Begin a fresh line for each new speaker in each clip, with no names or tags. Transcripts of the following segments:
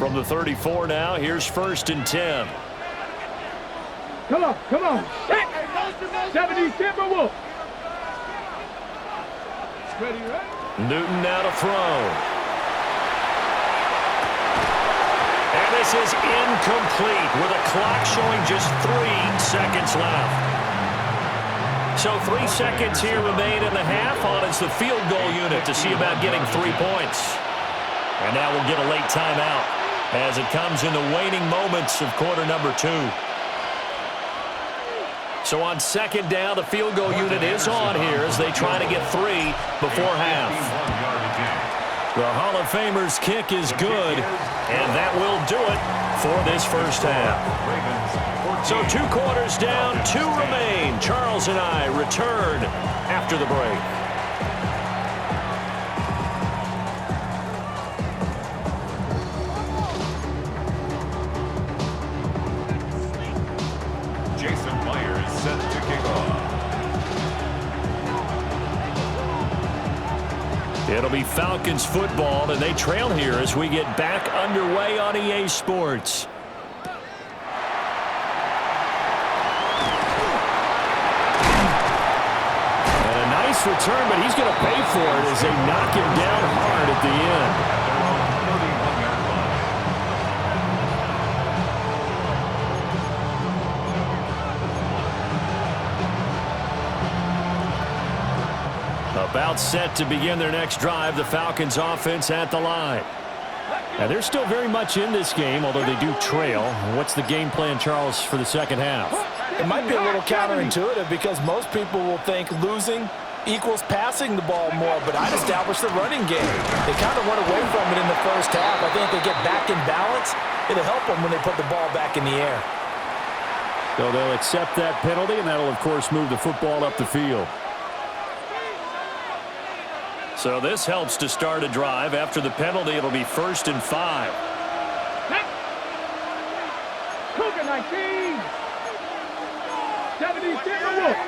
From the 34 now, here's 1st and 10.
Come on. 70 Timber Wolf. Ready, right?
Newton now to throw. And this is incomplete with a clock showing just 3 seconds left. So 3 seconds here remain in the half on it's the field goal unit to see about getting 3 points. And now we'll get a late timeout as it comes in the waning moments of quarter number 2. So on 2nd down, the field goal unit is on here as they try to get 3 before half. The Hall of Famer's kick is good, and that will do it for this first half. So 2 quarters down, 2 remain. Charles and I return after the break. It'll be Falcons football, and they trail here as we get back underway on EA Sports. And a nice return, but he's going to pay for it as they knock him down hard at the end. About set to begin their next drive, the Falcons offense at the line. Now, they're still very much in this game, although they do trail. What's the game plan, Charles, for the second half?
It might be a little counterintuitive because most people will think losing equals passing the ball more, but I'd establish the running game. They kind of went away from it in the first half. I think if they get back in balance, it'll help them when they put the ball back in the air.
So they'll accept that penalty, and that'll, of course, move the football up the field. So this helps to start a drive. After the penalty, it'll be 1st and 5.
Cougar 19. 70 Timber Wolf.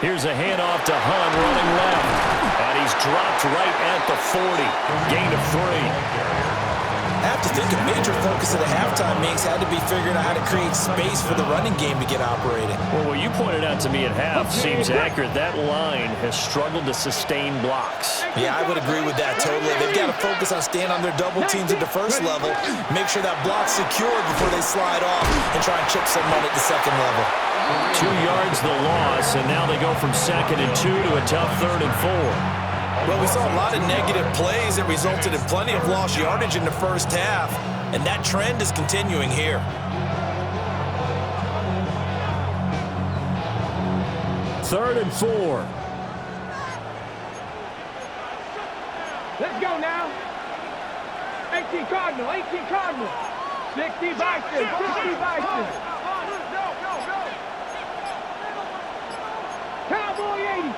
Here's a handoff to Hunt running left. And he's dropped right at the 40. Gain of 3.
I have to think a major focus of the halftime meetings had to be figuring out how to create space for the running game to get operating.
Well, what you pointed out to me at half seems accurate. That line has struggled to sustain blocks.
Yeah, I would agree with that totally. They've got to focus on staying on their double teams at the first level, make sure that block's secured before they slide off and try and chip someone at the second level.
2 yards the loss, and now they go from 2nd and 2 to a tough 3rd and 4.
Well, we saw a lot of negative plays that resulted in plenty of lost yardage in the first half, and that trend is continuing here.
3rd and 4.
Let's go now. 18 Cardinal. 60 Bison. 60 Bison. Cowboy 80.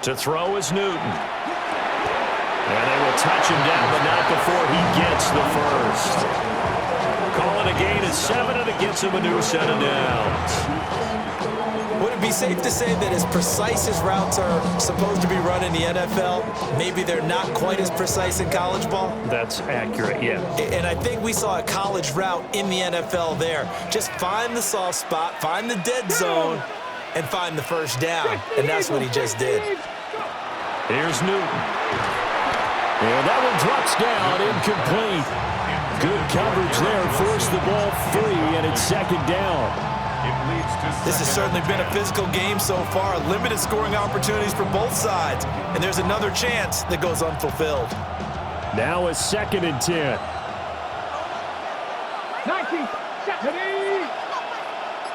To throw is Newton. And they will touch him down, but not before he gets the first. Calling a gain of 7, and it gets him a new set of downs.
Would it be safe to say that as precise as routes are supposed to be run in the NFL, maybe they're not quite as precise in college ball?
That's accurate, yeah.
And I think we saw a college route in the NFL there. Just find the soft spot, find the dead zone, and find the first down. And that's what he just did.
Here's Newton. And that one drops down, incomplete. Good coverage there, forced the ball free, and it's 2nd down.
This has certainly been a physical game so far. Limited scoring opportunities for both sides. And there's another chance that goes unfulfilled.
Now a 2nd and 10.
19,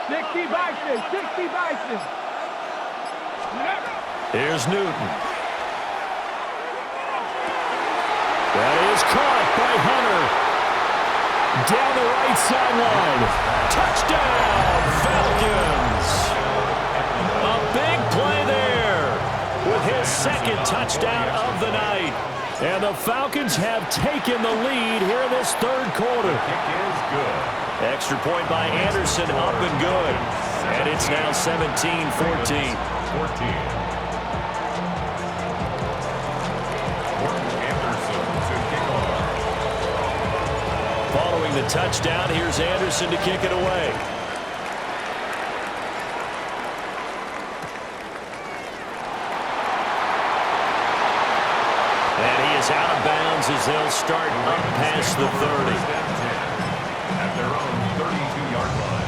60 Bison, 60 Bison.
Here's Newton. That is caught by Hunter. Down the right sideline. Touchdown, Falcons. A big play there with his 2nd touchdown of the night. And the Falcons have taken the lead here in this 3rd quarter. Extra point by Anderson, up and good. And it's now 17-14. the touchdown. Here's Anderson to kick it away. And he is out of bounds as they'll start up past the 30.
At their own 32-yard line.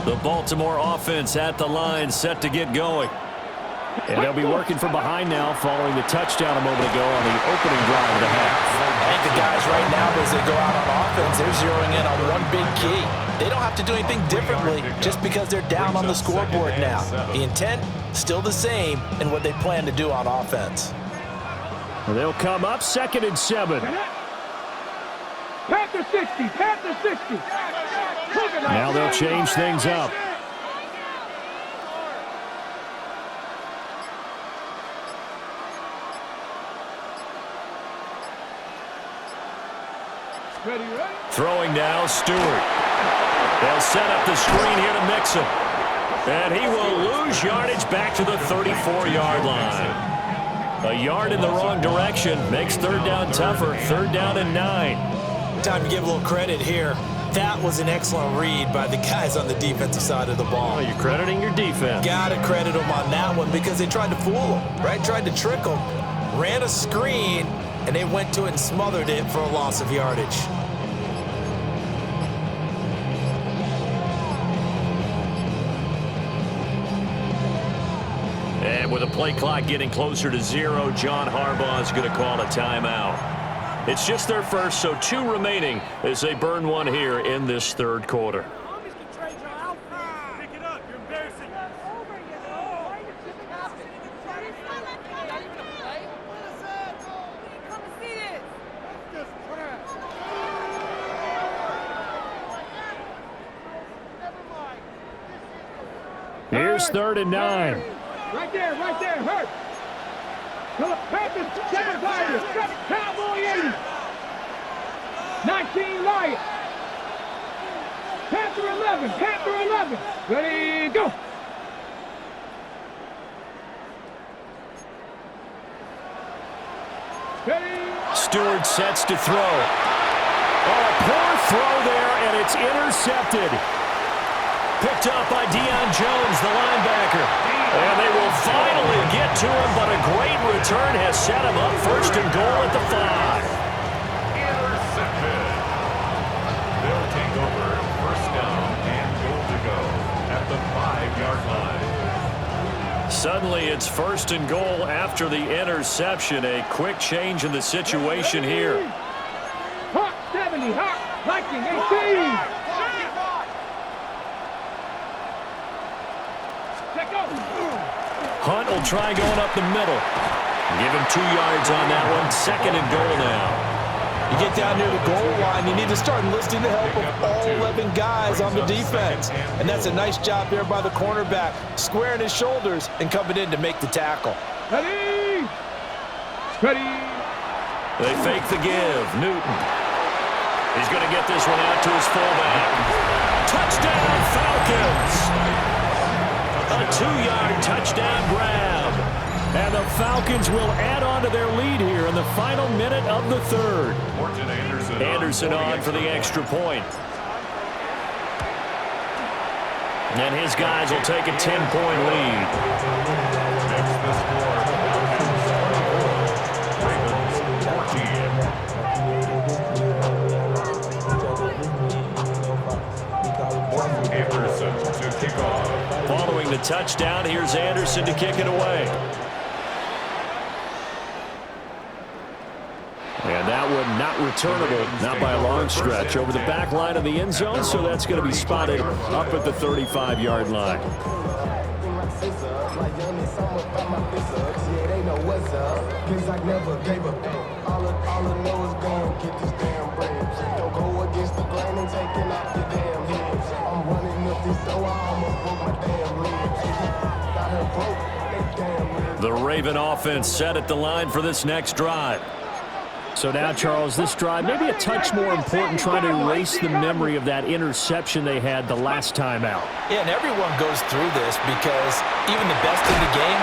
The Baltimore offense at the line, set to get going. And they'll be working from behind now following the touchdown a moment ago on the opening drive of the half.
I think the guys right now, as they go out on offense, they're zeroing in on one big key. They don't have to do anything differently just because they're down on the scoreboard now. The intent, still the same in what they plan to do on offense.
They'll come up 2nd and 7.
Panther 60, Panther 60.
Now they'll change things up.
Ready, ready?
Throwing now, Stewart. They'll set up the screen here to mix him. And he will lose yardage back to the 34-yard line. A yard in the wrong direction makes 3rd down tougher. 3rd down and 9.
Time to give a little credit here. That was an excellent read by the guys on the defensive side of the ball.
Oh, you're crediting your defense.
Gotta credit them on that one because they tried to fool them, right? Tried to trick them. Ran a screen, and they went to it and smothered it for a loss of yardage.
And with the play clock getting closer to 0, John Harbaugh is going to call a timeout. It's just their first, so 2 remaining as they burn one here in this 3rd quarter.
Pick it up. You're embarrassing.
Here's 3rd and 9.
Right there, hurt. Panthers, 7 Tigers, 7 Cowboy 80. 19 Lions. Panther 11. Ready, go. Ready.
Stewart sets to throw. Oh, a poor throw there, and it's intercepted. Picked up by Deion Jones, the linebacker. And they will finally get to him, but a great return has set him up 1st and goal at the 5.
Intercepted. They'll take over 1st down and goal to go at the 5-yard line.
Suddenly it's 1st and goal after the interception. A quick change in the situation here.
Hawk 70, Hawk, Viking 18.
Hunt will try going up the middle. Give him 2 yards on that one. 2nd and goal now.
You get down near the goal line, you need to start enlisting the help of all 11 guys on the defense. And that's a nice job there by the cornerback, squaring his shoulders and coming in to make the tackle.
Ready.
They fake the give. Newton. He's going to get this one out to his fullback. Touchdown, Falcons! A 2-yard touchdown grab. And the Falcons will add on to their lead here in the final minute of the 3rd. Anderson on for the extra point. And his guys will take a 10-point lead.
Next the score. Ravens 14. Anderson to kick off.
Following the touchdown, here's Anderson to kick it away. And that one not returnable, not by a long stretch, over the back line of the end zone, so that's going to be spotted up at the 35-yard line.
I'm running up this door, I almost broke my damn legs. Got her broke.
The Raven offense set at the line for this next drive.
So now, Charles, this drive maybe a touch more important, trying to erase the memory of that interception they had the last time out.
Yeah, and everyone goes through this because even the best in the game,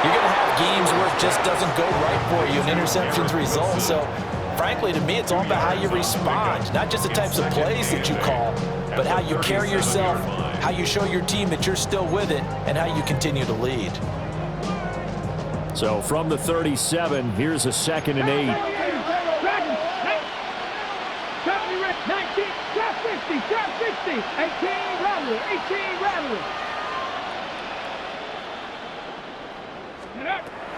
you're going to have games where it just doesn't go right for you and interceptions result. So, frankly, to me, it's all about how you respond, not just the types of plays that you call, but how you carry yourself, how you show your team that you're still with it, and how you continue to lead.
So from the 37, here's a 2nd and 8.
19, drop 60, 18 Rattler, 18 Rattler.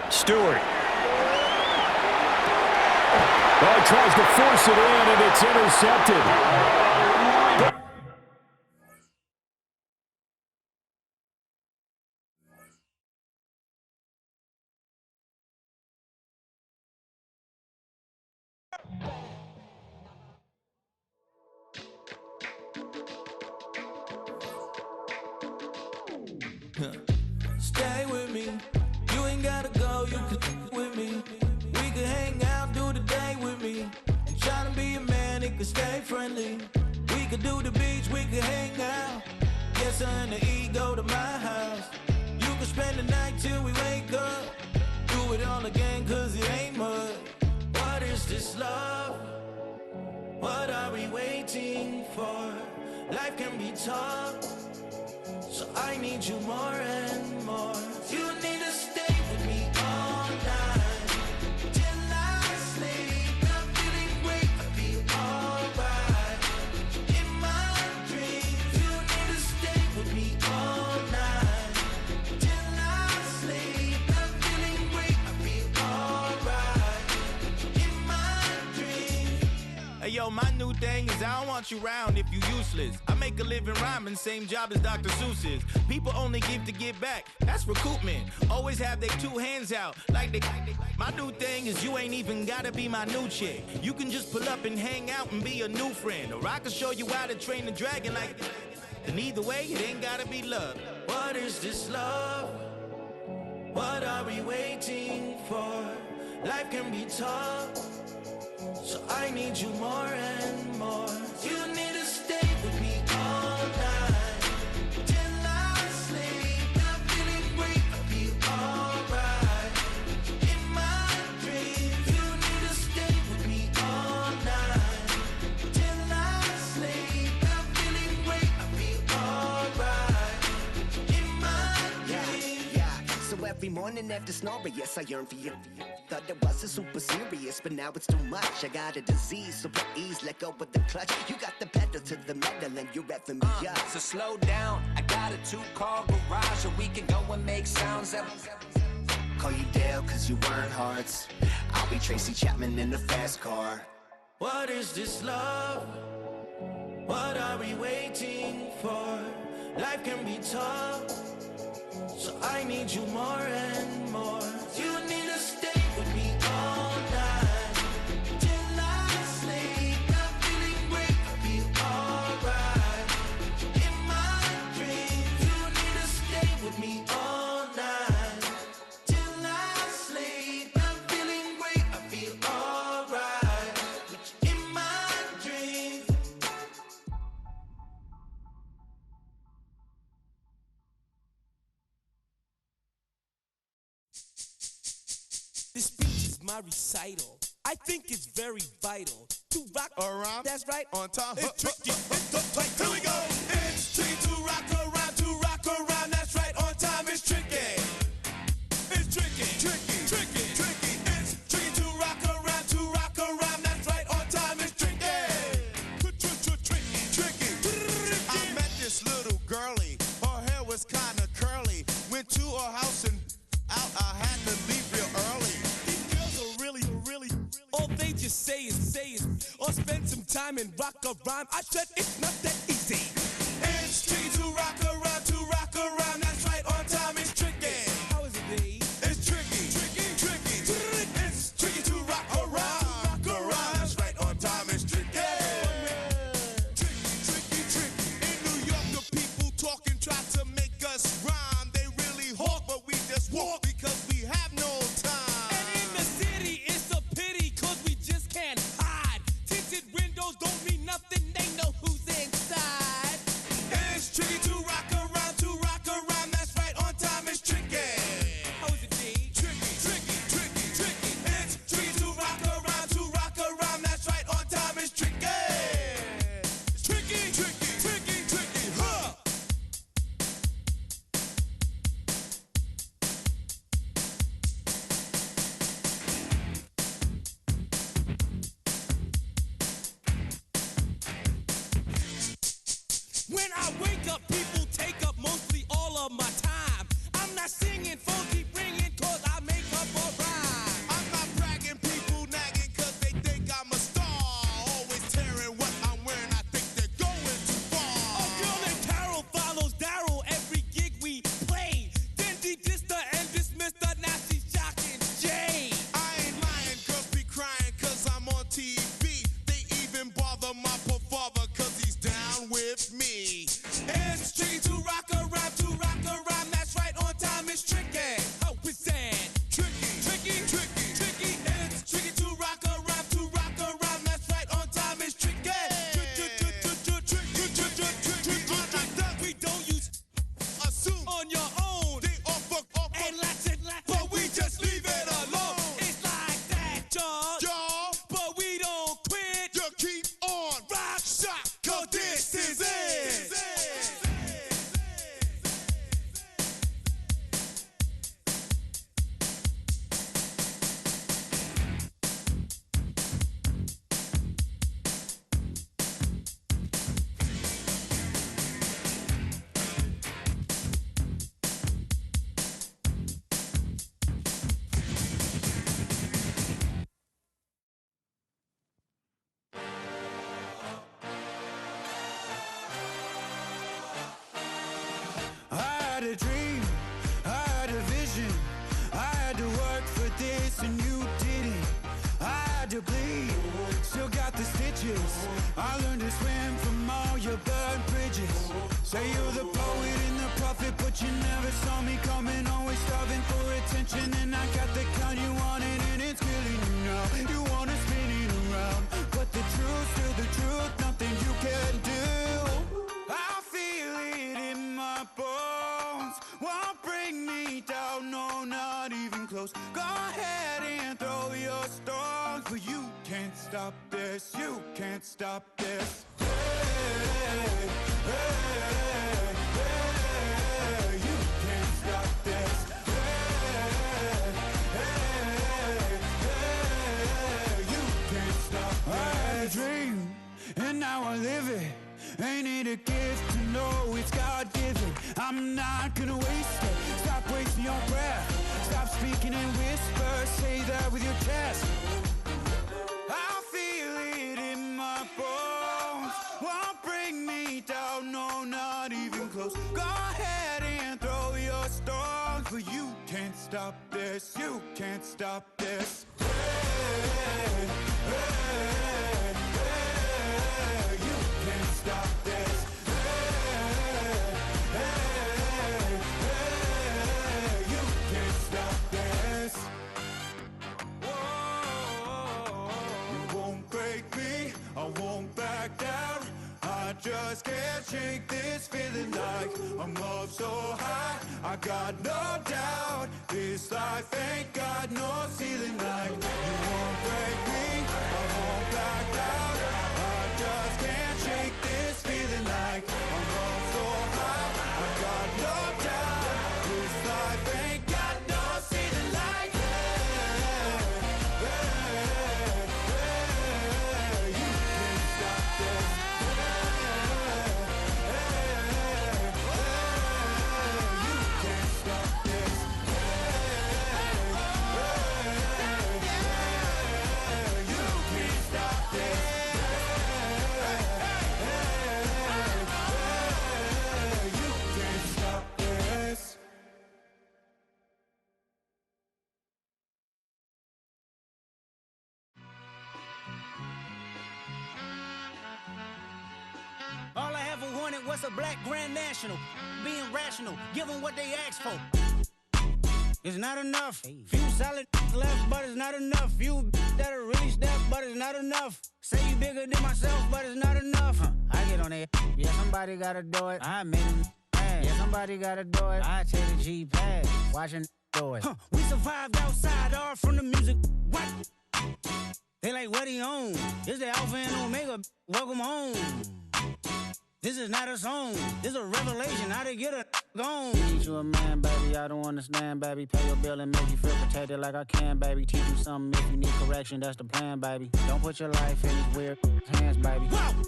Stewart. Well, he tries to force it in, and it's intercepted.
Stay with me. You ain't gotta go, you can with me. We can hang out, do the day with me. I'm trying to be a man, it can stay friendly. We could do the beach, we can hang out. Yes, her and the E go to my house. You can spend the night till we wake up. Do it all again, cause it ain't mud. What is this love? What are we waiting for? Life can be tough, so I need you more and more. You need to stay with me all night till I sleep. I'm feeling great, I feel alright. In my dreams, you need to stay with me all night till I sleep. I'm feeling great, I feel alright. In my dreams. Hey yo, my new thing is I don't want you around if you useless. I make a living rhyming, same job as Dr. Seuss's. People only give to give back, that's recoupment. Always have their 2 hands out, like they. My new thing is you ain't even gotta be my new chick. You can just pull up and hang out and be a new friend. Or I can show you how to train the dragon like. And either way, it ain't gotta be love. What is this love? What are we waiting for? Life can be tough, so I need you more and more. You need to stay with me all night till I sleep. I'm feeling great, I feel alright. In my dreams, you need to stay with me all night till I sleep. I'm feeling great, I feel alright. In my dreams.
Yeah. So every morning after snoring, yes, I yearn for you. Thought it wasn't super serious, but now it's too much. I got a disease, so please let go with the clutch. You got the pedal to the metal and you're revving me up.
So slow down, I got a 2-car garage, or we can go and make sounds that.
Call you Dale, cause you weren't hearts. I'll be Tracy Chapman in a fast car.
What is this love? What are we waiting for? Life can be tough, so I need you more and more. You need to stay with me all night till I sleep. I'm feeling great, I feel alright. In my dreams, you need to stay with me all night till I sleep. I'm feeling great, I feel alright. In my dreams.
This speech is my recital. I think it's very vital to rock around. That's right.
On time.
It's tricky. It's the tight. Here we go. It's tricky to rock around. To rock around. That's right. On time. It's tricky. It's tricky. Tricky. Tricky. Tricky. It's tricky to rock around. To rock around. That's right. On time. It's tricky. Tricky. Tricky.
I met this little girlie. Her hair was kind of curly. Went to her house and out. I had to leave real early.
These girls are really. All they just say is, or spend some time and rock a rhyme. I said it's not that easy. It's tricky to rock around. To rock around. That's right. On time. It's tricky. How is it, Dave?
It's tricky. Tricky.
It's tricky to rock around.
Rock around. That's right. On time. It's tricky.
Tricky.
In New York, the people talking try to make us rhyme. They really hawk, but we just walk because we have
singing, phone keep ringing, 'cause I make up a rhyme. I'm not bragging, people nagging, 'cause they think I'm a star. Always tearing what I'm wearing, I think they're going too far. A girl named Carol follows Daryl every gig we play. Then she dissed her and dismissed her, now she's shocking Jay. I ain't lying, girls be crying, 'cause I'm on TV. They even bother my poor father, 'cause he's down with me. It's tricky to rock a rhyme, that's right, on time it's tricky. How is that? Tricky, tricky, tricky, tricky. It's tricky to rock a rhyme, that's right, on time it's tricky. We don't use assume on your own. They offer and let's it, but we just leave it alone. It's like that, y'all, but we don't quit. You keep on rock shot, 'cause this is it.
I had a dream, I had a vision. I had to work for this and you didn't. I had to bleed, still got the stitches. I learned to swim from all your burned bridges. Say you're the poet and the prophet, but you never saw me coming. Always starving for attention, and I got the kind you wanted, and it's killing you now. You wanna spin it around, but the truth's still the truth. Nothing you can do. I feel it in my bones. Won't bring me down, no, not even close. Go ahead and throw your stones, but you can't stop this. You can't stop this. Hey, hey, hey, you can't stop this. Hey, hey, hey, you can't stop this. I had a dream, and now I live it. Ain't it a gift to know it's God-given? I'm not gonna waste it. Stop wasting your breath. Stop speaking in whispers. Say that with your chest. I feel it in my bones. Won't bring me down, no, not even close. Go ahead and throw your stones, but you can't stop this. You can't stop this. Hey, hey, hey, you can't stop this. Hey, hey, hey, you can't stop this. Whoa, you won't break me, I won't back down. I just can't shake this feeling like I'm up so high. I got no doubt this life ain't got no ceiling like. You won't break me, I won't back down. I just can't shake this feeling like I'm up so high. I got no doubt this life ain't got no ceiling like. Hey, hey, hey, you can't stop this.
All I ever wanted was a black Grand National. Being rational, give them what they asked for. It's not enough. Few solid left, but it's not enough. Few that'll really step, but it's not enough. Say you bigger than myself, but it's not enough. I get on it. Yeah, somebody gotta do it. I made him mad. Yeah, somebody gotta do it. I take the G-Pad. Watching do it. We survived outside, all from the music. What? They like, what he on? This the Alpha and Omega. Welcome home. This is not a song. This is a revelation. How to get a gone. Teach you a man, baby. I don't understand, baby. Pay your bill and make you feel protected like I can, baby. Teach you something if you need correction. That's the plan, baby. Don't put your life in these weird hands, baby. Whoa!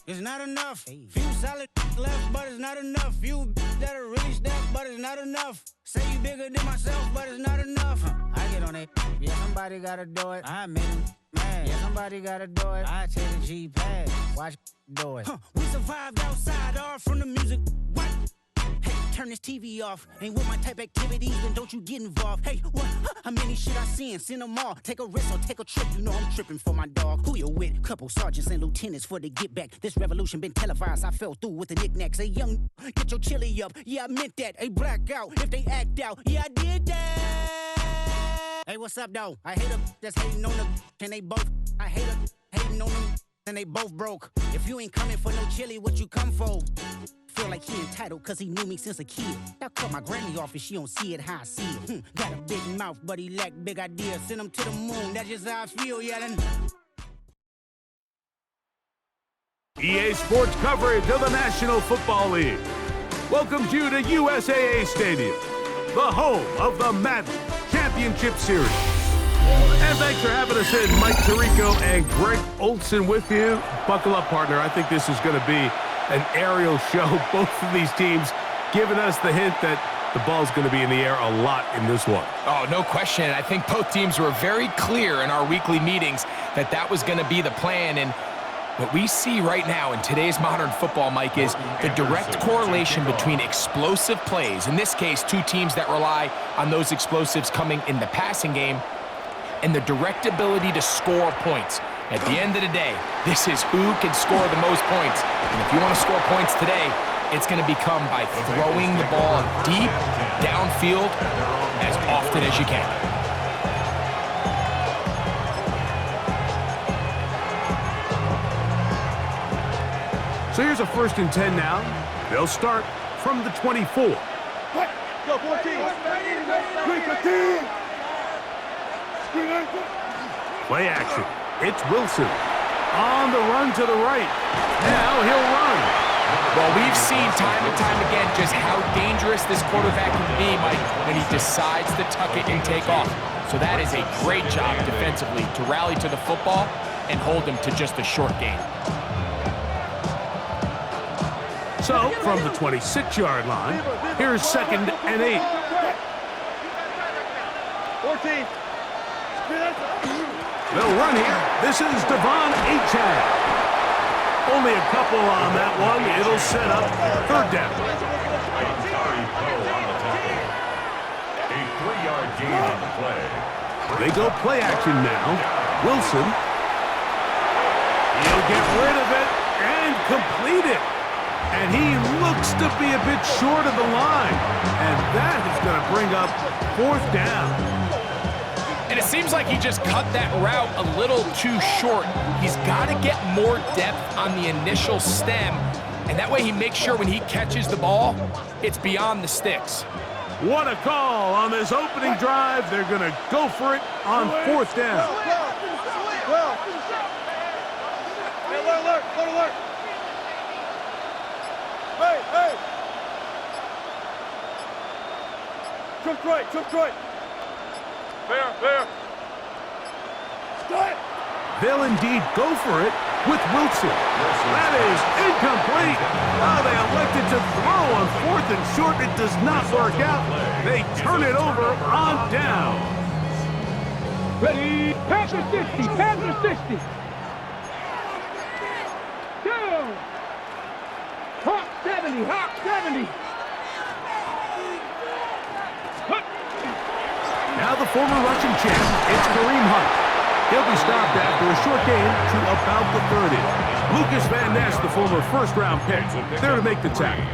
It's not enough. Few solid left, but it's not enough. Few that'll really step, but it's not enough. Say you bigger than myself, but it's not enough. I get on it. Yeah, somebody gotta do it. I make him mad. Yeah, somebody gotta do it. I take the G-pad. Watch do it. We survived outside, all from the music. What? Hey, turn this TV off. Ain't with my type activities, then don't you get involved. Hey, what? How many shit I seen? Send them all. Take a risk or take a trip. You know I'm tripping for my dog. Who you with? Couple sergeants and lieutenants for the get back. This revolution been televised. I fell through with the knickknacks. Hey, young, get your chili up. Yeah, I meant that. Hey, black out if they act out. Yeah, I did that. Hey, what's up, though? I hate them that's hating on them. And they both. I hate them hating on them. And they both broke. If you ain't coming for no chili, what you come for? Feel like he entitled cause he knew me since a kid. I cut my granny off and she don't see it how I see it. Got a big mouth, but he lack big ideas. Send him to the moon, that's just how I feel, yelling.
EA Sports coverage of the National Football League welcomes you to USAA Stadium, the home of the Madden Championship Series. And thanks for having us in. Mike Tirico and Greg Olson with you. Buckle up, partner. I think this is going to be an aerial show. Both of these teams giving us the hint that the ball's going to be in the air a lot in this one.
Oh, no question. I think both teams were very clear in our weekly meetings that that was going to be the plan. And what we see right now in today's modern football, Mike, is the direct correlation between explosive plays, in this case, two teams that rely on those explosives coming in the passing game, and the direct ability to score points. At the end of the day, this is who can score the most points. And if you want to score points today, it's going to become by throwing the ball deep, downfield, as often as you can.
So here's a 1st and 10 now. They'll start from the 24.
Go, 14.
Play action. It's Wilson on the run to the right. Now he'll run.
Well, we've seen time and time again just how dangerous this quarterback can be, Mike, when he decides to tuck it and take off. So that is a great job defensively to rally to the football and hold him to just a short gain.
So from the 26-yard line, here's 2nd and 8.
14.
They'll run here. This is Devon Achane. Only a couple on that one. It'll set up 3rd down.
A 3-yard gain on the play.
They go play action now. Wilson. He'll get rid of it and complete it. And he looks to be a bit short of the line. And that is going to bring up 4th down.
And it seems like he just cut that route a little too short. He's got to get more depth on the initial stem, and that way he makes sure when he catches the ball, it's beyond the sticks.
What a call on this opening drive. They're going to go for it on 4th down.
Alert. Hey. Jump right. Fair. Start.
They'll indeed go for it with Wilson. That is incomplete. Oh, they elected to throw on 4th and short. It does not work out. They turn it over on down.
Ready. Panther 60. Down. Hawk 70.
Now the former Russian champ, it's Kareem Hunt. He'll be stopped after a short gain to about the 30. Lucas Van Ness, the former 1st-round pick, there to make the tackle.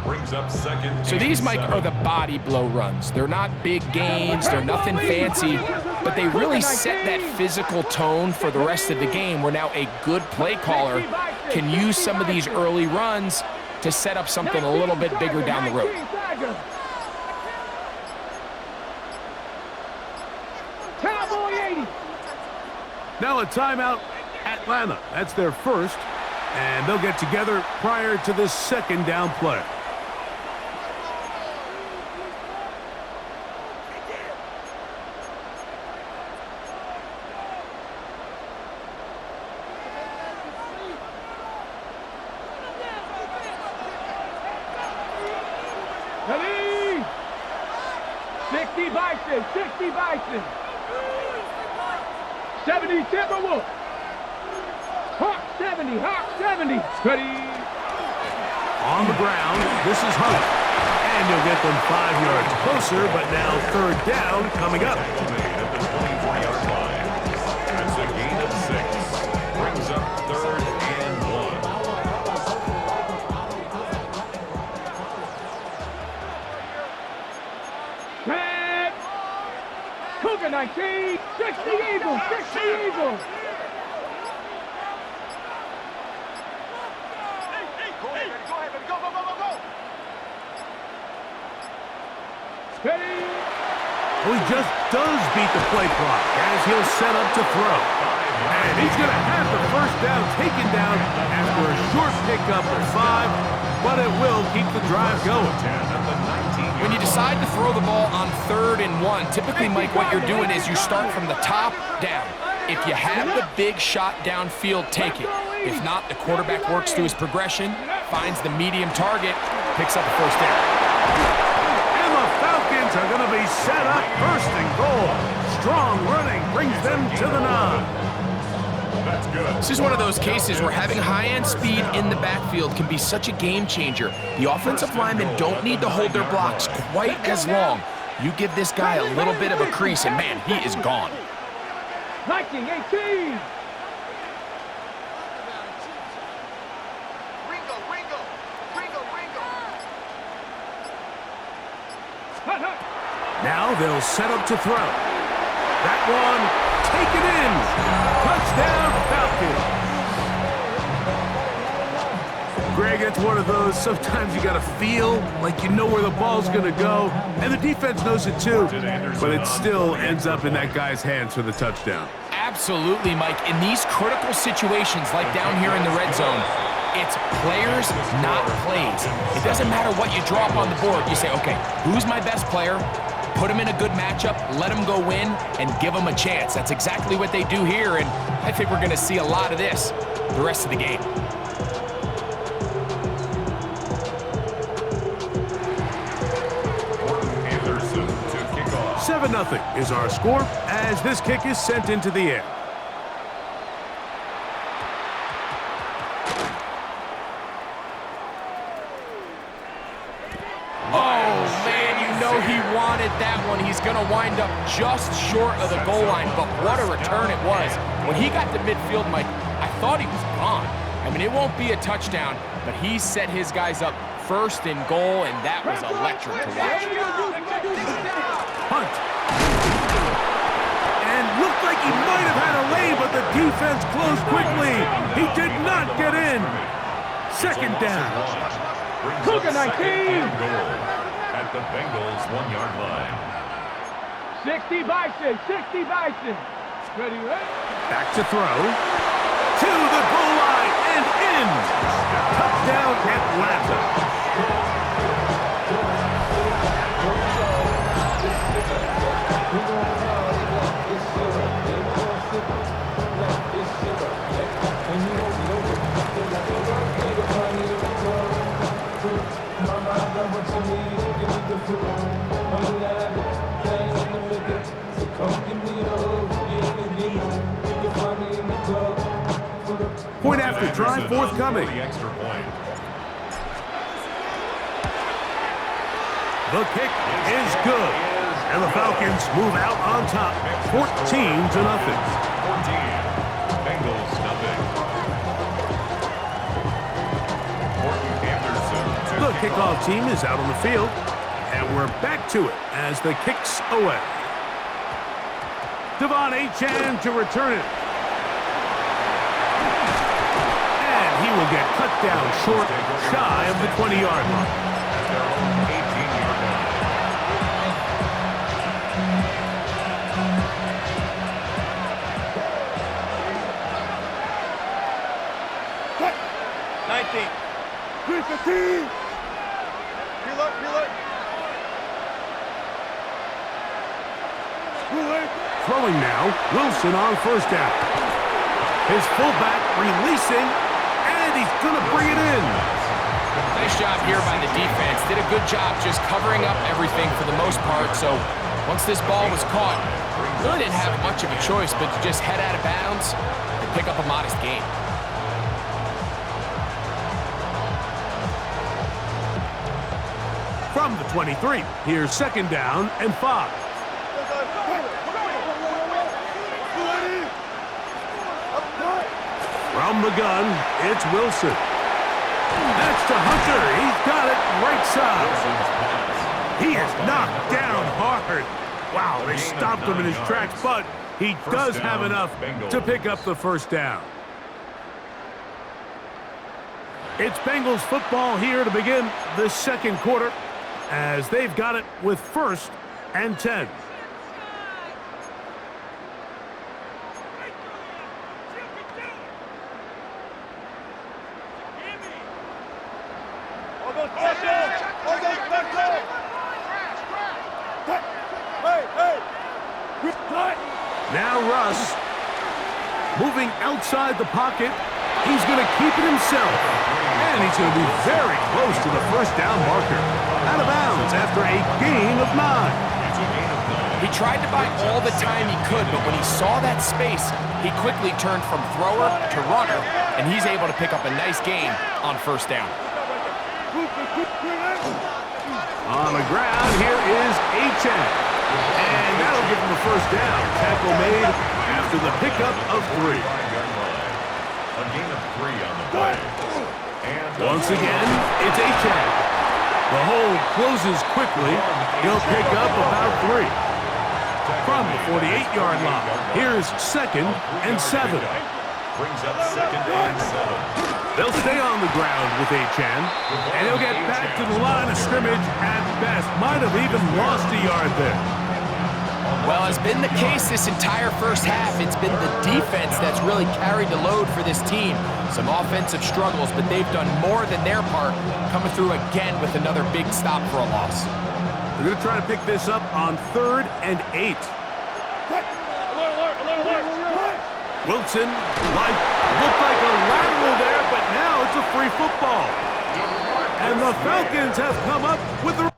Brings up 2nd.
So these, Mike, are the body blow runs. They're not big gains, they're nothing fancy, but they really set that physical tone for the rest of the game where now a good play caller can use some of these early runs to set up something a little bit bigger down the road.
Now a timeout, Atlanta. That's their 1st, and they'll get together prior to this 2nd down play.
60 Bison, 60 Bison. 70 Timberwolves. Hawk 70, Hawk 70. Ready.
On the ground, this is Hunt. And you'll get them 5 yards closer, but now third down coming up.
At the 24-yard line. That's a gain of 6. Brings up 3rd and 1.
Red. Cougar 19, 60 Eagles, 60 Eagles. Ready.
Well, he just does beat the play clock as he'll set up to throw. And he's going to have the first down taken down after a short pickup of 5, but it will keep the drive going.
When you decide to throw the ball on 3rd and 1, typically, Mike, what you're doing is you start from the top down. If you have the big shot downfield, take it. If not, the quarterback works through his progression, finds the medium target, picks up the first down.
Falcons are going to be set up 1st and goal. Strong running brings them to the 9.
That's good.
This is one of those cases where having high-end speed in the backfield can be such a game changer. The offensive linemen don't need to hold their blocks quite as long. You give this guy a little bit of a crease, and man, he is gone.
1918.
Now they'll set up to throw. That one, taken in. Touchdown, Falcons. Greg, it's one of those, sometimes you got to feel like you know where the ball's going to go, and the defense knows it too, but it still ends up in that guy's hands for the touchdown.
Absolutely, Mike. In these critical situations, like down here in the red zone, it's players, not plays. It doesn't matter what you draw up on the board. You say, okay, who's my best player? Put him in a good matchup, let him go win, and give him a chance. That's exactly what they do here, and I think we're going to see a lot of this the rest of the game.
Anderson to kick off.
7-0 is our score as this kick is sent into the air.
He wanted that one. He's going to wind up just short of the goal line, but what a return it was. When he got to midfield, Mike, I thought he was gone. I mean, it won't be a touchdown, but he set his guys up 1st and goal, and that was electric to watch.
Hunt. And looked like he might have had a lane, but the defense closed quickly. He did not get in. 2nd down.
Cougar 19.
At the Bengals 1-yard line.
60 Bison, 60 Bison. Ready, ready.
Back to throw. To the goal line and in. Touchdown, Atlanta. Point after try forthcoming.
The extra point.
The kick is good. And the Falcons move out on top, 14-0.
14. Bengals nothing. Anderson.
The kickoff team is out on the field, and we're back to it as the kick's away. Devon Achane to return it. And he will get cut down short, shy of the 20-yard line. Throwing now, Wilson on first down. His fullback releasing, and he's going to bring it in.
Nice job here by the defense. Did a good job just covering up everything for the most part. So once this ball was caught, really didn't have much of a choice but to just head out of bounds and pick up a modest gain.
From the 23, here's 2nd down and 5. From the gun, it's Wilson. That's to Hunter. He's got it right side. He is knocked down hard. Wow, they stopped him in his tracks, but he does have enough to pick up the 1st down. It's Bengals football here to begin the 2nd quarter as they've got it with 1st and 10. Now Russ, moving outside the pocket. He's going to keep it himself. And he's going to be very close to the 1st down marker. Out of bounds after a gain of 9.
He tried to buy all the time he could, but when he saw that space, he quickly turned from thrower to runner, and he's able to pick up a nice gain on 1st down.
On the ground, here is Achane. And that'll give him the 1st down. Tackle made after the pickup of 3.
A gain of 3 on the play.
Once again, it's Achane. The hole closes quickly. He'll pick up about 3. From the 48-yard line, here's 2nd and 7.
Brings up 2nd and 7.
They'll stay on the ground with Achane, and he'll get back to the line of scrimmage at best. Might have even lost a yard there.
Well, as been the case this entire 1st half, it's been the defense that's really carried the load for this team. Some offensive struggles, but they've done more than their part, coming through again with another big stop for a loss.
They're going to try to pick this up on 3rd and 8. Wilson looked like a lateral there, but now it's a free football. And the Falcons have come up with the...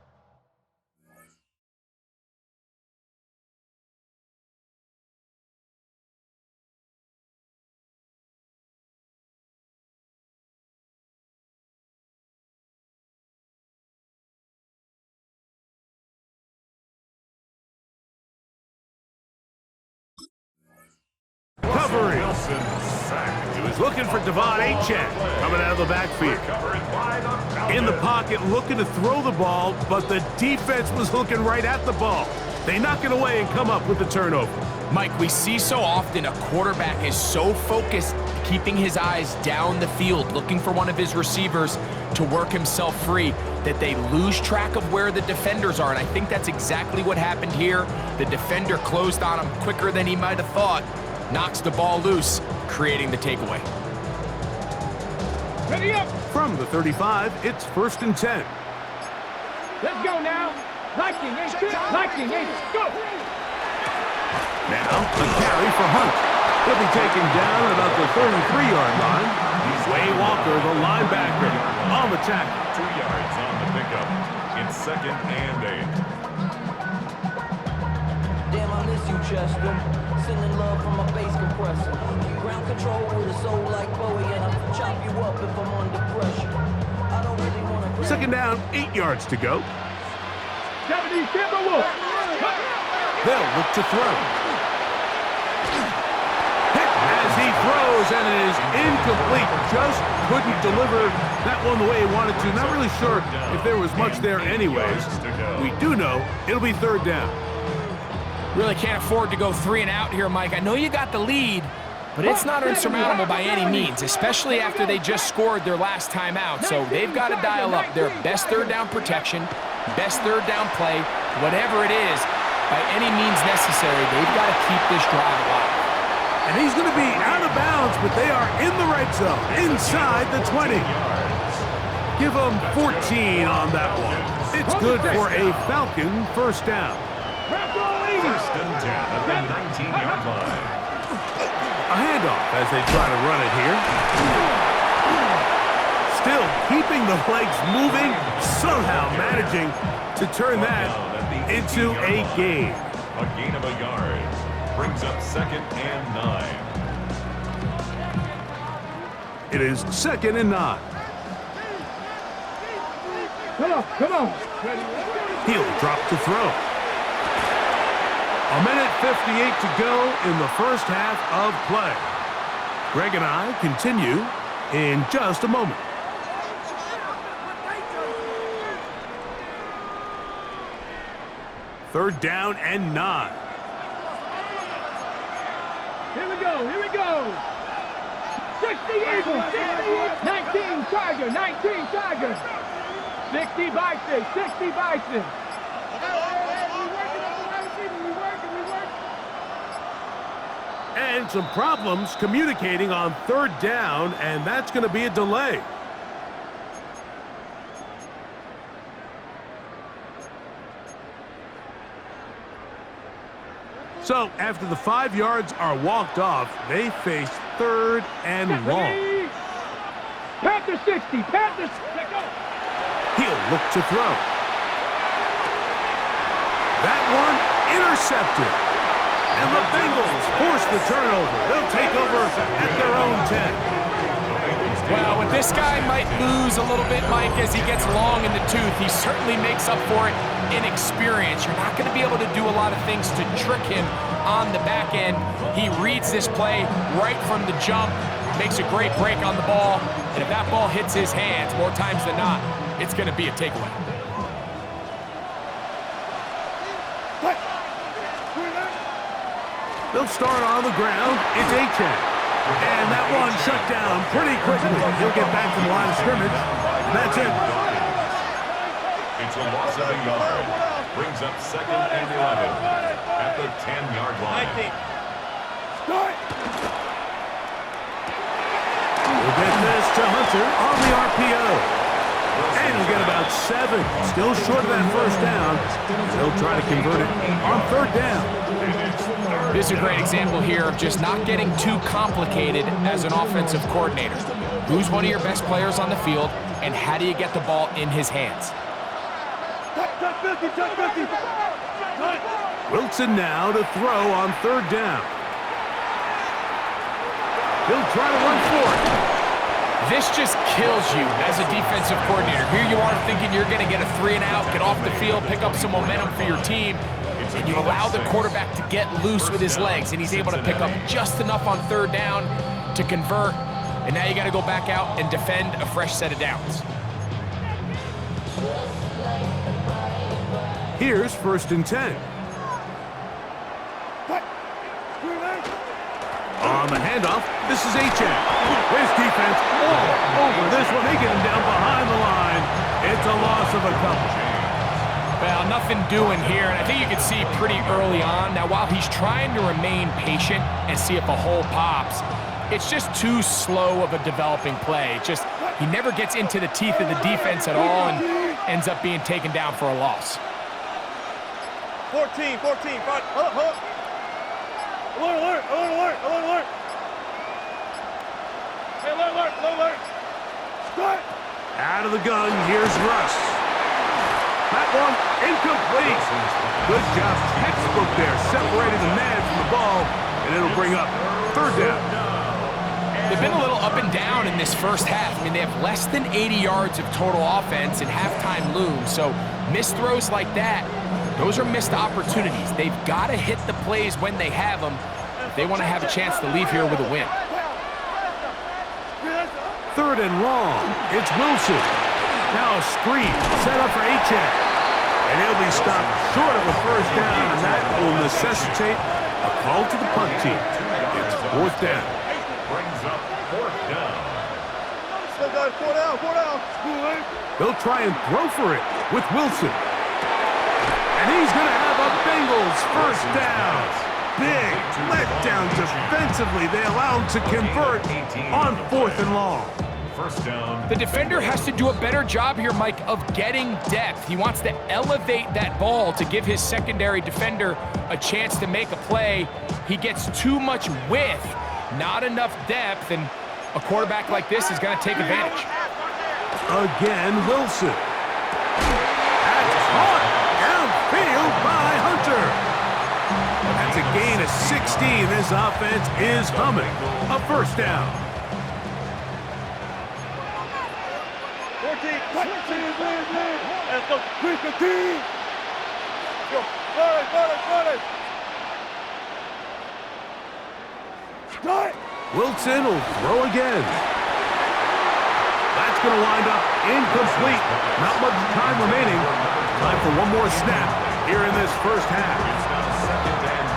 Recovery. He was looking for Devon Achane coming out of the backfield. In the pocket, looking to throw the ball, but the defense was looking right at the ball. They knock it away and come up with the turnover.
Mike, we see so often a quarterback is so focused, keeping his eyes down the field, looking for one of his receivers to work himself free, that they lose track of where the defenders are. And I think that's exactly what happened here. The defender closed on him quicker than he might have thought. Knocks the ball loose, creating the takeaway.
Ready up.
From the 35, it's 1st and 10.
Let's go now. Lightning, ain't good. Lightning, ain't go.
Now, a carry for Hunt. He'll be taken down at about the 33-yard line. Way Walker, the linebacker, on the tackle.
2 yards on the pickup. It's 2nd and 8.
Damn, I miss you, Chester. Sending love from my bass compressor. Ground control with a soul like Bowie, and I'll chop you up if I'm under pressure. I don't really want to...
2nd down, 8 yards to go.
Japanese Timberwolves.
They'll look to throw. Hit as he throws, and it is incomplete. Just couldn't deliver that one the way he wanted to. Not really sure if there was much there anyways. We do know it'll be 3rd down.
Really can't afford to go 3 and out here, Mike. I know you got the lead, but it's not insurmountable by any means, especially after they just scored their last time out. So they've got to dial up their best 3rd down protection, best 3rd down play, whatever it is, by any means necessary. They've got to keep this drive alive.
And he's going to be out of bounds, but they are in the red zone, inside the 20. Give them 14 on that one. It's good for a Falcon 1st down.
1st and 10 at the 19-yard line.
A handoff as they try to run it here. Still keeping the legs moving, somehow managing to turn that into a gain.
A gain of a yard. Brings up 2nd and 9.
It is 2nd and 9.
Come on, come on.
He'll drop to throw. 1:58 to go in the first half of play. Greg and I continue in just a moment. Third down and 9.
Here we go, here we go. 60 Eagles, 60, 19 Tiger, 19 Tiger. 60 Bison, 60 Bison.
And some problems communicating on third down, and that's going to be a delay. So, after the 5 yards are walked off, they face 3rd and long.
Panther 60, Panther 60.
He'll look to throw. That one intercepted. And the Bengals force the turnover. They'll take over at their own 10.
Well, with this guy might lose a little bit, Mike, as he gets long in the tooth. He certainly makes up for it in experience. You're not going to be able to do a lot of things to trick him on the back end. He reads this play right from the jump, makes a great break on the ball, and if that ball hits his hands more times than not, it's going to be a takeaway.
They'll start on the ground. It's Achane. And that one shut down pretty quickly. He'll get back to the line of scrimmage. That's it.
It's a loss of a yard. Brings up 2nd and 11 at the 10-yard line.
We'll get this to Hunter on the RPO. And he'll get about 7. Still short of that first down. They'll try to convert it on third down.
This is a great example here of just not getting too complicated as an offensive coordinator. Who's one of your best players on the field, and how do you get the ball in his hands?
Wilson now to throw on third down. He'll try to run for it.
This just kills you as a defensive coordinator. Here you are thinking you're going to get a 3-and-out, get off the field, pick up some momentum for your team, and you allow the quarterback to get loose with his legs, and he's able to pick up just enough on third down to convert, and now you got to go back out and defend a fresh set of downs.
Here's 1st and 10. On the handoff, this is Achane. His defense all over this one. They get him down behind the line. It's a loss of a couple.
Well, nothing doing here, and I think you can see pretty early on. Now, while he's trying to remain patient and see if a hole pops, it's just too slow of a developing play. He never gets into the teeth of the defense at all and ends up being taken down for a loss.
14, front, hook. Alert. Hey, alert. Start.
Out of the gun, here's Russ. That one incomplete. Good job, textbook there, separating the man from the ball, and it'll bring up third down.
They've been a little up and down in this first half. I mean, they have less than 80 yards of total offense and halftime looms, so missed throws like that, those are missed opportunities. They've got to hit the plays when they have them if they want to have a chance to leave here with a win.
3rd and long. It's Wilson. Now a screen set up for Achane. And he'll be stopped short of a first down, and that will necessitate a call to the punt team. It's 4th down.
Brings up 4th down.
Four down.
They'll try and throw for it with Wilson. And he's going to have a Bengals first down. Big letdown defensively. They allow him to convert on 4th and long.
First down.
The defender has to do a better job here, Mike, of getting depth. He wants to elevate that ball to give his secondary defender a chance to make a play. He gets too much width, not enough depth, and a quarterback like this is going to take advantage.
Again, Wilson. That's caught downfield by Hunter. That's a gain of 16. This offense is humming. A first down.
14, let's go, quick, team. Go, run it. Start.
Wilson will throw again. That's going to wind up incomplete. Not much time remaining. Time for one more snap here in this first half.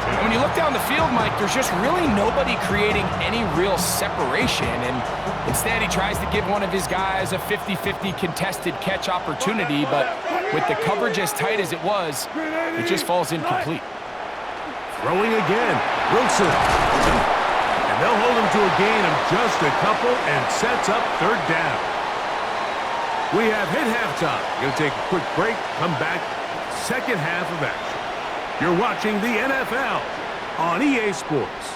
And when you look down the field, Mike, there's just really nobody creating any real separation. And instead, he tries to give one of his guys a 50-50 contested catch opportunity. But with the coverage as tight as it was, it just falls incomplete.
Throwing again. Wilson. And they'll hold him to a gain of just a couple and sets up third down. We have hit halftime. Going to take a quick break. Come back. Second half of action. You're watching the NFL on EA Sports.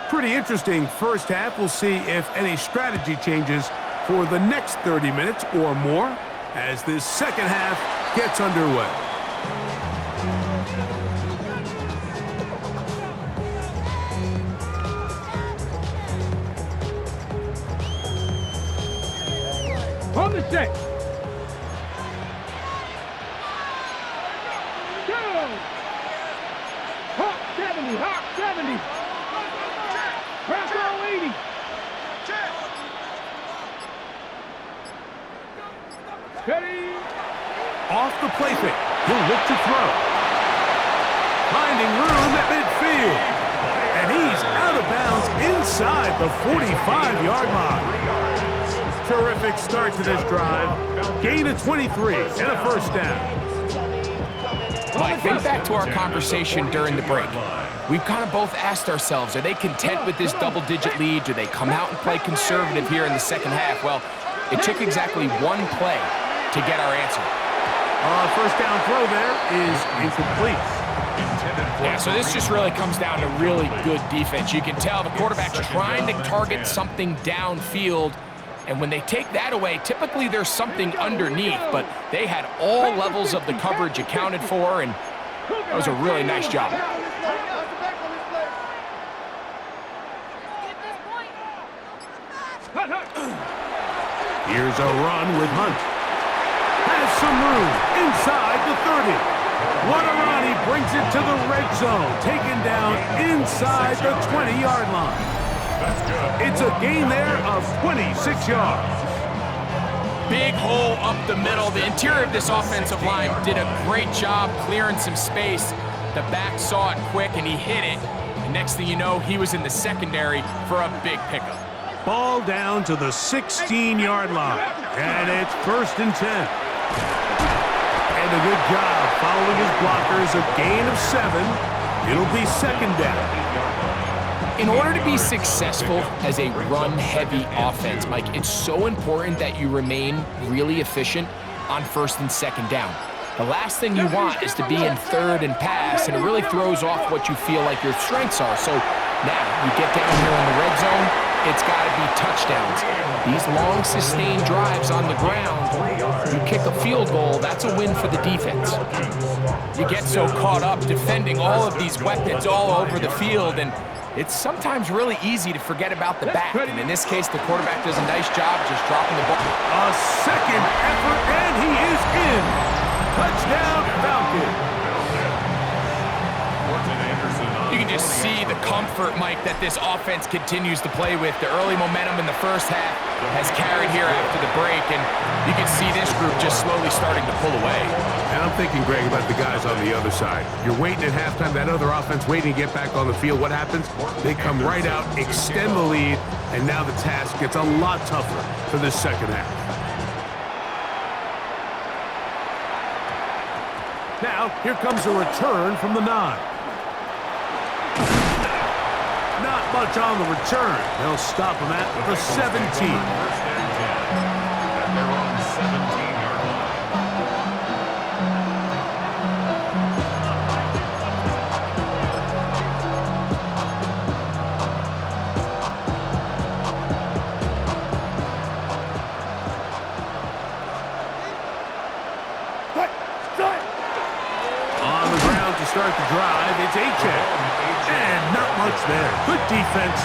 Pretty interesting first half. We'll see if any strategy changes for the next 30 minutes or more as this second half gets underway.
On the set. Go. Hawk 70, Hawk 70. Bronco 80. Ready.
Off the play fake. He'll look to throw. Finding room at midfield. And he's out of bounds inside the 45-yard line. Terrific start to this drive. Gain of 23 and a first down.
Mike, think back to our conversation during the break. We've kind of both asked ourselves, are they content with this double-digit lead? Do they come out and play conservative here in the second half? Well, it took exactly one play to get our answer.
First down throw there is incomplete.
Yeah, so this just really comes down to really good defense. You can tell the quarterback's trying to target something downfield, and when they take that away, typically there's something underneath, but they had all levels of the coverage accounted for, and that was a really nice job.
Here's a run with Hunt. Has some room inside the 30. Waterani brings it to the red zone, taken down inside the 20-yard line. It's a gain there of 26 yards.
Big hole up the middle. The interior of this offensive line did a great job clearing some space. The back saw it quick, and he hit it. And next thing you know, he was in the secondary for a big pickup.
Ball down to the 16-yard line, and it's 1st and 10. And a good job following his blockers, a gain of 7. It'll be second down.
In order to be successful as a run-heavy offense, Mike, it's so important that you remain really efficient on 1st and 2nd down. The last thing you want is to be in 3rd and pass, and it really throws off what you feel like your strengths are. So now you get down here in the red zone, it's got to be touchdowns. These long, sustained drives on the ground, you kick a field goal, that's a win for the defense. You get so caught up defending all of these weapons all over the field, and it's sometimes really easy to forget about the back. And in this case, the quarterback does a nice job just dropping the ball.
A second effort, and he is in. Touchdown, Falcons.
You can just see the comfort, Mike, that this offense continues to play with. The early momentum in the first half has carried here after the break, and you can see this group just slowly starting to pull away.
And I'm thinking, Greg, about the guys on the other side. You're waiting at halftime, that other offense waiting to get back on the field. What happens? They come right out, extend the lead, and now the task gets a lot tougher for this second half. Now, here comes a return from the 9. Not much on the return. They'll stop him at the 17. much there. Good defense,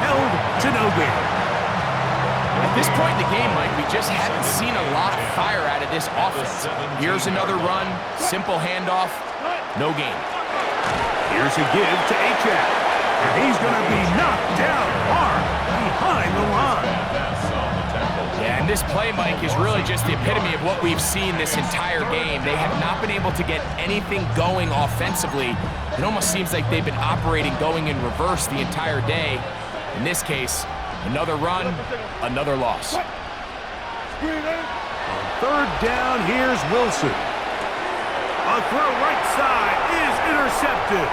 held to no gain.
At this point in the game, Mike, we just haven't seen a lot of fire out of this offense. Here's another run, simple handoff, no gain.
Here's a give to Achab, and he's going to be knocked down hard behind the line.
Yeah, and this play, Mike, is really just the epitome of what we've seen this entire game. They have not been able to get anything going offensively. It almost seems like they've been operating going in reverse the entire day. In this case, another run, another loss.
On third down, here's Wilson. A throw right side is intercepted.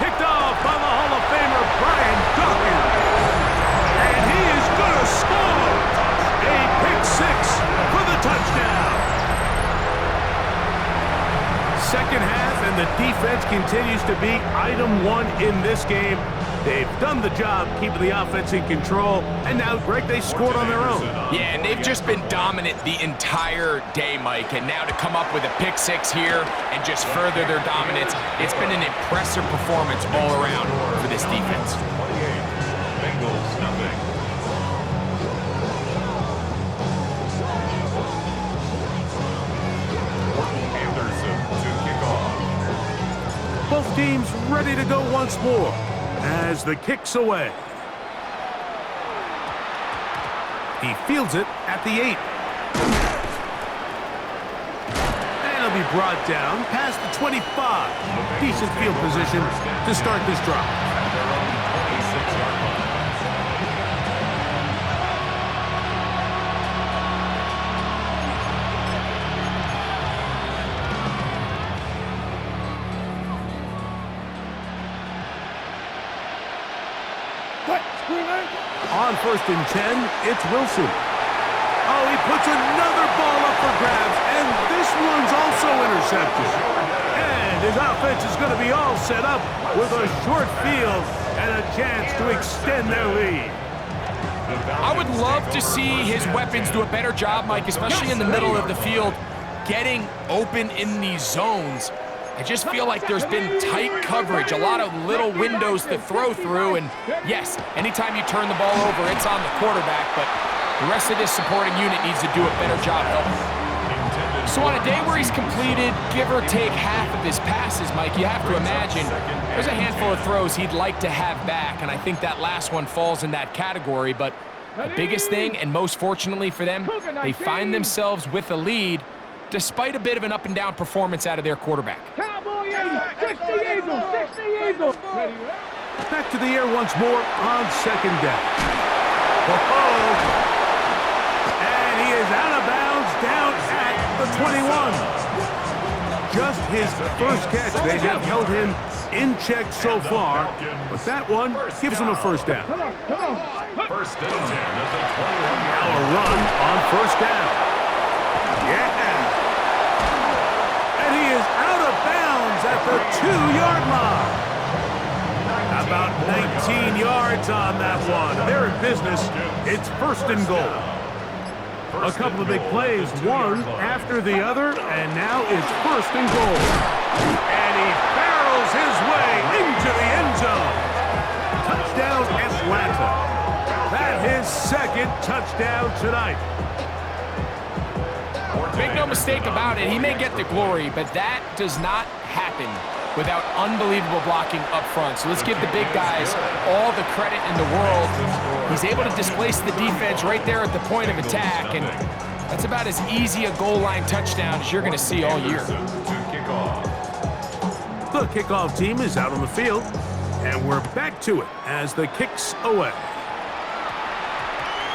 Picked off by the Hall of Famer Brian Dawkins. And he is going to score. A pick six for the touchdown. Second half, and the defense continues to be item one in this game. They've done the job keeping the offense in control, and now, Greg, they scored on their own.
Yeah, and they've just been dominant the entire day, Mike, and now to come up with a pick six here and just further their dominance, it's been an impressive performance all around for this defense.
28, Bengals nothing. Anderson to kick off.
Both teams ready to go once more as the kick's away. He fields it at the 8. And he'll be brought down past the 25. Decent field position to start this drive.
At their own 26-yard line.
On first and 10, it's Wilson. Oh, he puts another ball up for grabs, and this one's also intercepted. And his offense is going to be all set up with a short field and a chance to extend their lead.
I would love to see his weapons do a better job, Mike, especially in the middle of the field, getting open in these zones. I just feel like there's been tight coverage, a lot of little windows to throw through, and yes, anytime you turn the ball over, it's on the quarterback, but the rest of this supporting unit needs to do a better job helping. So on a day where he's completed, give or take half of his passes, Mike, you have to imagine there's a handful of throws he'd like to have back, and I think that last one falls in that category, but the biggest thing, and most fortunately for them, they find themselves with a lead despite a bit of an up-and-down performance out of their quarterback.
Cowboy 60 Eagles, 60 Eagles.
Back to the air once more on second down. And he is out of bounds down at the 21. Just his first catch. They have held him in check so far, but that one gives him a first down.
First and 10 at the 21.
Now a run on first down. Yeah. And he is out of bounds at the 2-yard line. About 19 yards on that one. They're in business. It's first and goal. A couple of big plays, one after the other, and now it's first and goal. And he barrels his way into the end zone. Touchdown, Atlanta. That's his second touchdown tonight.
Make no mistake about it, he may get the glory, but that does not happen without unbelievable blocking up front. So let's give the big guys all the credit in the world. He's able to displace the defense right there at the point of attack, and that's about as easy a goal line touchdown as you're going to see all year.
The kickoff team is out on the field, and we're back to it as the kick's away.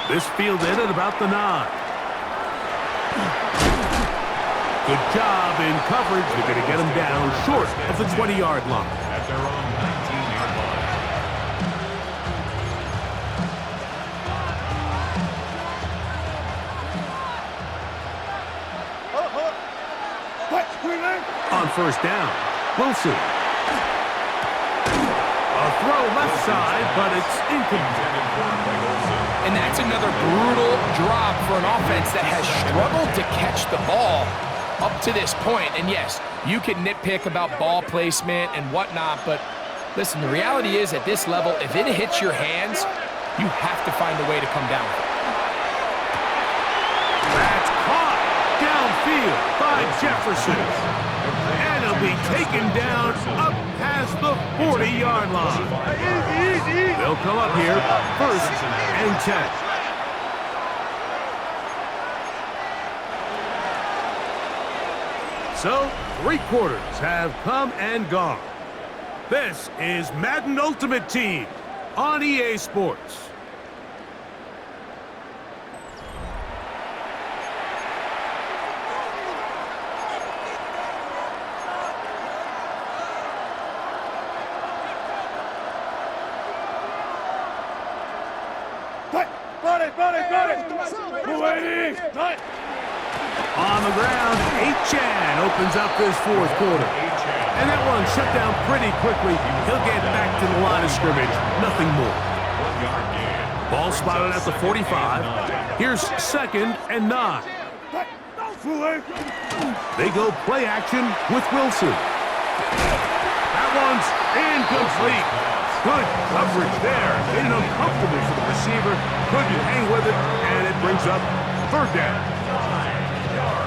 This fielded at about the 9. Good job in coverage. They're going to get him down short of the 20-yard line.
At their own 19-yard
line. On first down, Wilson. A throw left side, but it's incomplete.
And that's another brutal drop for an offense that has struggled to catch the ball up to this point. And yes, you can nitpick about ball placement and whatnot, but Listen, the reality is at this level, if it hits your hands, you have to find a way to come down with it.
That's caught downfield by Jefferson. And he'll be taken down up past the 40-yard line. They'll come up here, 1st and 10. So, 3 quarters have come and gone. This is Madden Ultimate Team on EA Sports. On the ground, Achan opens up this 4th quarter. And that one shut down pretty quickly. He'll get back to the line of scrimmage. Nothing more. Ball spotted at the 45. Here's 2nd and 9. They go play action with Wilson. That one's incomplete. Good coverage there. Made it uncomfortable for the receiver. Couldn't hang with it, and it brings up 3rd down.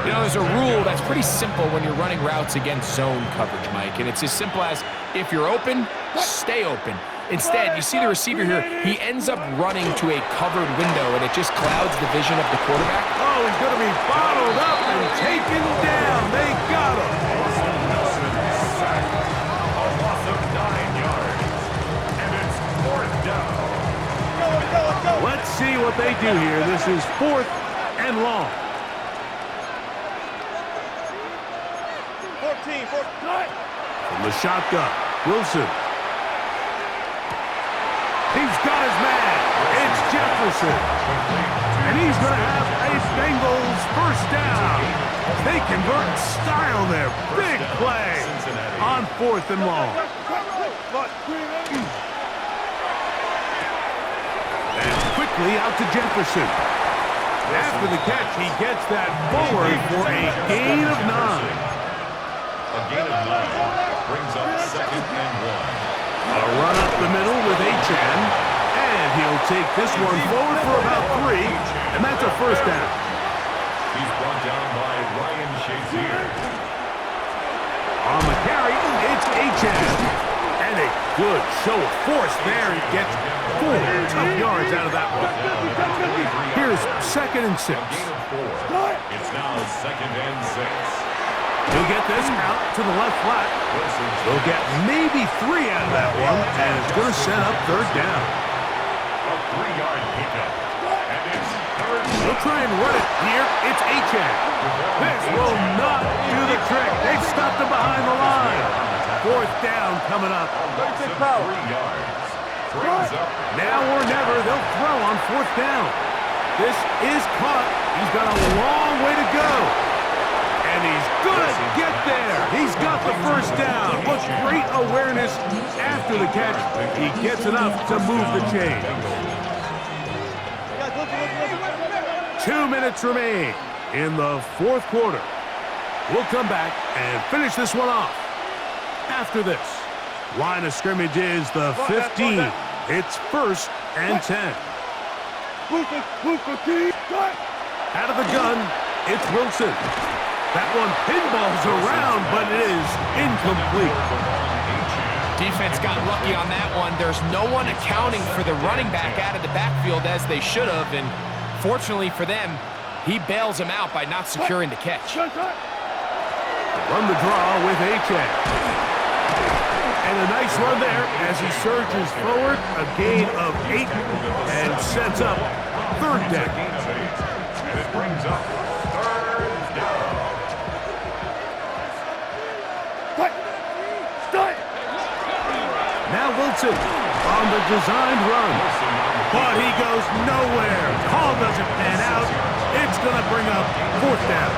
You know, there's a rule that's pretty simple when you're running routes against zone coverage, Mike, and it's as simple as if you're open, stay open. Instead, you see the receiver here, he ends up running to a covered window, and it just clouds the vision of the quarterback.
Oh, he's going to be bottled up and taken down. They got him.
A loss of 9 yards. And it's 4th down.
Let's see what they do here. This is 4th and long.
14.
From the shotgun, Wilson. He's got his man. It's Jefferson. And he's going to have a Bengals 1st down. They convert style there. Big play on 4th and long. And quickly out to Jefferson. After the catch, he gets that forward for a gain of 9.
A gain of 9 brings up 2nd and 1.
A run up the middle with Achan, and he'll take this one forward for about 3, and that's a 1st down.
He's brought down by Ryan Shazier.
On the carry, it's Achan. And a good show of force there. He gets 4 tough yards out of that one. Here's 2nd and 6.
It's now 2nd and 6.
He'll get this out to the left flat. They'll get maybe 3 out of that one, and it's going to set up 3rd down.
A 3-yard pickup. And it's 3rd.
They'll try and run it here. It's Achan. This will not do the trick. They've stopped him behind the line. 4th down coming up.
3 yards. Brings up.
Now or never, they'll throw on 4th down. This is caught. He's got a long way to go. And he's going to get there. He's got the 1st down. What great awareness after the catch. He gets enough to move the chain. 2 minutes remain in the 4th quarter. We'll come back and finish this one off. After this, line of scrimmage is the 15. It's 1st and 10. Out of the gun, it's Wilson. That one pinballs around, but it is incomplete.
Defense got lucky on that one. There's no one accounting for the running back out of the backfield as they should have, and fortunately for them, he bails him out by not securing the catch.
Run the draw with Achan. And a nice run there as he surges forward, a gain of 8, and sets up 3rd down.
And it brings up 3rd down.
Now Wilson on the designed run. But he goes nowhere. Call doesn't pan out. It's going to bring up 4th down.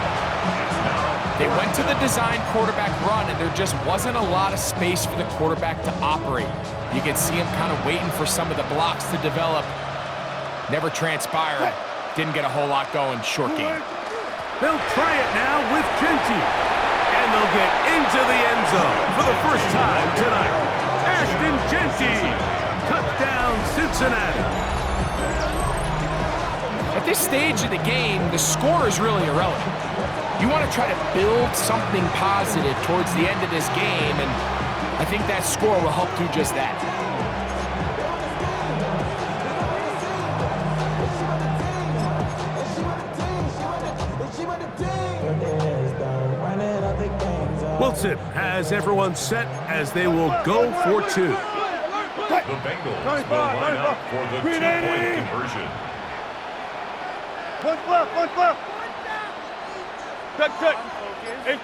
They went to the designed quarterback run, and there just wasn't a lot of space for the quarterback to operate. You can see him kind of waiting for some of the blocks to develop. Never transpired. Didn't get a whole lot going. Short game.
They'll try it now with Genty. And they'll get into the end zone for the first time tonight. Ashton-Jeanty. Touchdown, Cincinnati.
At this stage of the game, the score is really irrelevant. You want to try to build something positive towards the end of this game, and I think that score will help do just that.
Wilson has everyone set as they will go for two.
The Bengals will line up for the two-point conversion.
One left. Check. 18.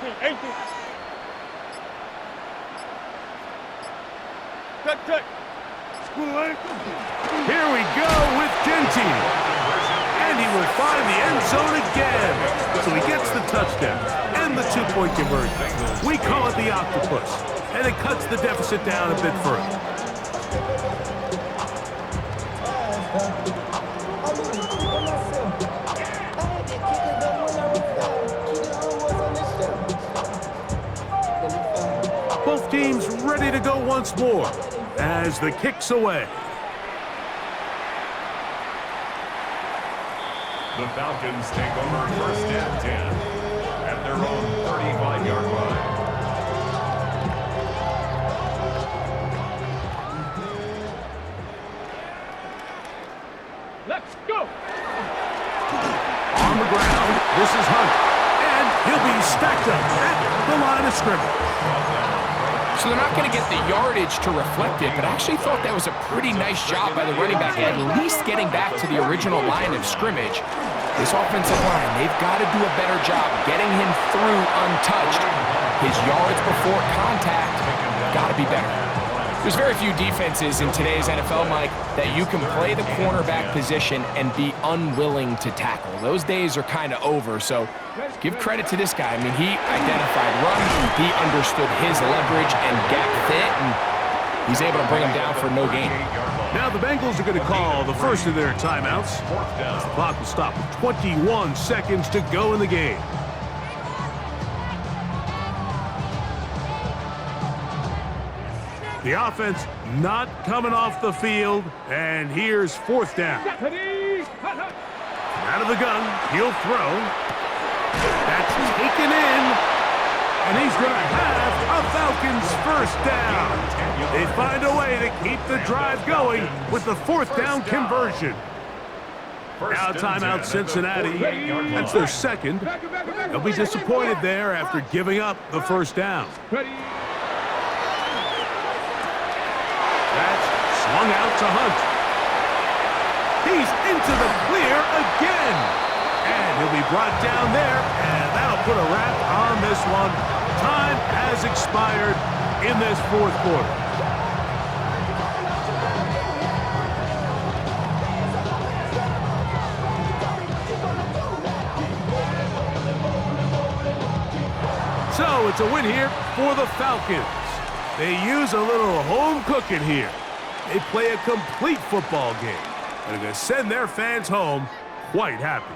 Check.
Here we go with Jeanty. And he will find the end zone again. So he gets the touchdown and the two-point conversion. We call it the octopus. And it cuts the deficit down a bit further. Both teams ready to go once more as the kick's away.
The Falcons take over first and 10 at their own 35-yard line.
Let's go.
On the ground, this is Hunt. And he'll be stacked up at the line of scrimmage.
So they're not going to get the yardage to reflect it, but I actually thought that was a pretty nice job by the running back, at least getting back to the original line of scrimmage. This offensive line, they've got to do a better job getting him through untouched. His yards before contact got to be better. There's very few defenses in today's NFL, Mike, that you can play the cornerback position and be unwilling to tackle. Those days are kind of over, so give credit to this guy. I mean, he identified runs, he understood his leverage and gap fit, and he's able to bring him down for no gain.
Now the Bengals are going to call the first of their timeouts. The clock will stop with 21 seconds to go in the game. The offense not coming off the field, and here's fourth down. Out of the gun, he'll throw. That's taken in, and he's going to have a Falcons first down. They find a way to keep the drive going with the fourth down conversion. Now timeout Cincinnati. That's their second. They'll be disappointed there after giving up the first down. That's swung out to Hunt. He's into the clear again. And he'll be brought down there, and that'll put a wrap on this one. Time has expired in this fourth quarter. So it's a win here for the Falcons. They use a little home cooking here. They play a complete football game, and they're going to send their fans home quite happy.